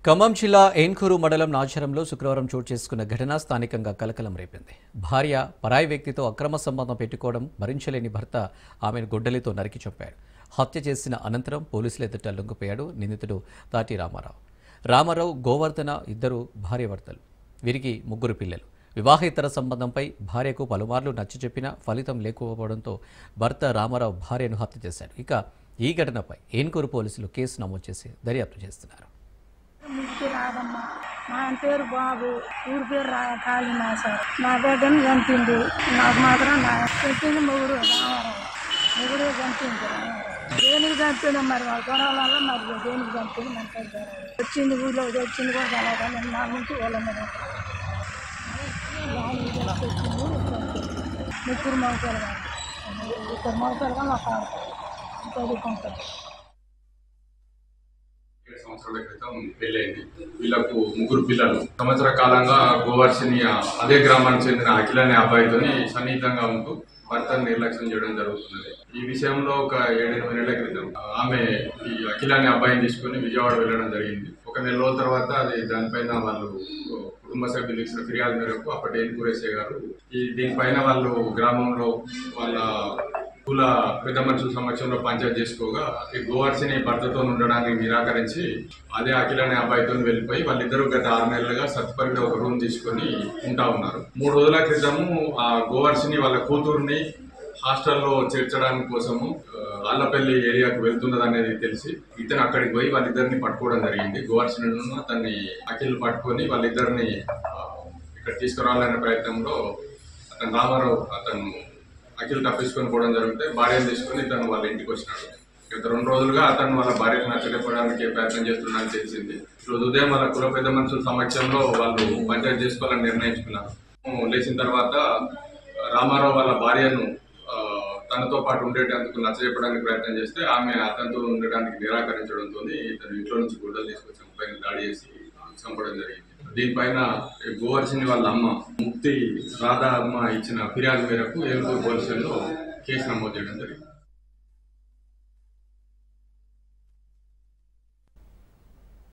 ఖమ్మం జిల్లా ఏన్కూరు మండలం నాచారంలో శుక్రవారం చోటు చేసుకున్న ఘటన స్థానికంగా కలకలం రేపింది. భార్య పరాయి వ్యక్తితో అక్రమ సంబంధం పెట్టుకోవడం భరించలేని భర్త ఆమెను గొడ్డలితో నరికి చంపాడు. హత్య చేసిన అనంతరం పోలీసుల ఎదుట లొంగిపోయాడు నిందితుడు తాటి రామారావు. రామారావు, గోవర్ధన ఇద్దరు భార్యాభర్తలు. వీరికి ముగ్గురు పిల్లలు. వివాహేతర సంబంధంపై భార్యకు పలుమార్లు నచ్చజెప్పినా ఫలితం లేకపోవడంతో భర్త రామారావు భార్యను హత్య చేశాడు. ఇక ఈ ఘటనపై ఏన్కూరు పోలీసులు కేసు నమోదు చేసి దర్యాప్తు చేస్తున్నారు. రాదమ్మా మా ఆయన పేరు బాబు, ఊరి పేరు కాళీనా సార్. నా బిడ్డను చంపింది, నాకు మాత్రం నా చెప్పింది మొగుడు రామారావు. మొగుడే చంపింది రామారావు. దేనికి చంపిండు మరి మా గొడవల మరి దేనికి చంపింది మనకు వచ్చింది. ఊళ్ళో వచ్చింది కూడా తెలవదు. నా నుంచి వాళ్ళ మీద ముగ్గురు మగపిల్లగా ఇద్దరు మగపిల్లగా మాకు చదువుకుంటారు. సంవత్సరాల క్రితం పెళ్ళైంది. వీళ్ళకు ముగ్గురు పిల్లలు. సంవత్సర కాలంగా గోవర్షిని అదే గ్రామానికి చెందిన అఖిల అనే అబ్బాయితోని సన్నిహితంగా ఉంటూ భర్తను నిర్లక్ష్యం చేయడం జరుగుతున్నది. ఈ విషయంలో ఒక 7-8 నెలల క్రితం ఆమె ఈ అఖిల అనే అబ్బాయిని తీసుకుని విజయవాడ వెళ్ళడం జరిగింది. ఒక నెల రోజుల తర్వాత దానిపైన వాళ్ళు కుటుంబ సభ్యులు ఇచ్చిన ఫిర్యాదు మేరకు అప్పటి ఏన్కూరు ఎస్ఐ గారు దీనిపైన వాళ్ళు గ్రామంలో వాళ్ళ పూల పెద్ద మనుషుల సమక్షంలో పంచాయతీ చేసుకోగా ఈ గోవర్షిని భర్తతో ఉండడానికి నిరాకరించి అదే అఖిల అనే అబ్బాయితో వెళ్ళిపోయి వాళ్ళిద్దరూ గత 6 నెలలుగా సత్పరిలో ఒక రూమ్ తీసుకొని ఉంటా ఉన్నారు. 3 రోజుల క్రితము ఆ గోవర్షిని వాళ్ళ కూతుర్ని హాస్టల్లో చేర్చడానికి కోసము ఆళ్లపల్లి ఏరియాకు వెళ్తున్నది అనేది తెలిసి ఇతను అక్కడికి పోయి వాళ్ళిద్దరిని పట్టుకోవడం జరిగింది. గోవర్షిని అతన్ని అఖిల్ పట్టుకొని వాళ్ళిద్దరిని ఇక్కడ తీసుకురావాలనే ప్రయత్నంలో అతను రామారావు అఖిల్ తప్పించుకొని పోవడం జరిగితే భార్యను తీసుకుని ఇతను వాళ్ళ ఇంటికి వచ్చినాడు. గత 2 రోజులుగా అతను వాళ్ళ భార్యకు నచ్చలేపడానికి ప్రయత్నం చేస్తున్నాడని తెలిసింది. ఈరోజు ఉదయం వాళ్ళ కుల పెద్ద మనుషుల సమక్షంలో వాళ్ళు పంచాయతీ చేసుకోవాలని నిర్ణయించుకున్నారు. లేచిన తర్వాత రామారావు వాళ్ళ భార్యను తనతో పాటు ఉండేటందుకు నచ్చజెప్పడానికి ప్రయత్నం చేస్తే ఆమె అతనితో ఉండడానికి నిరాకరించడంతో ఇతను ఇంట్లో నుంచి గుడ్డలు తీసుకొచ్చి పైన దాడి చేసి చంపడం జరిగింది. దీనిపైన గోవర్షిని వాళ్ళ అమ్మ ముక్తి రాధా అమ్మ ఇచ్చిన ఫిర్యాదు మేరకు ఏన్కూరు పోలీసుల్లో కేసు నమోదు చేయడం జరిగింది.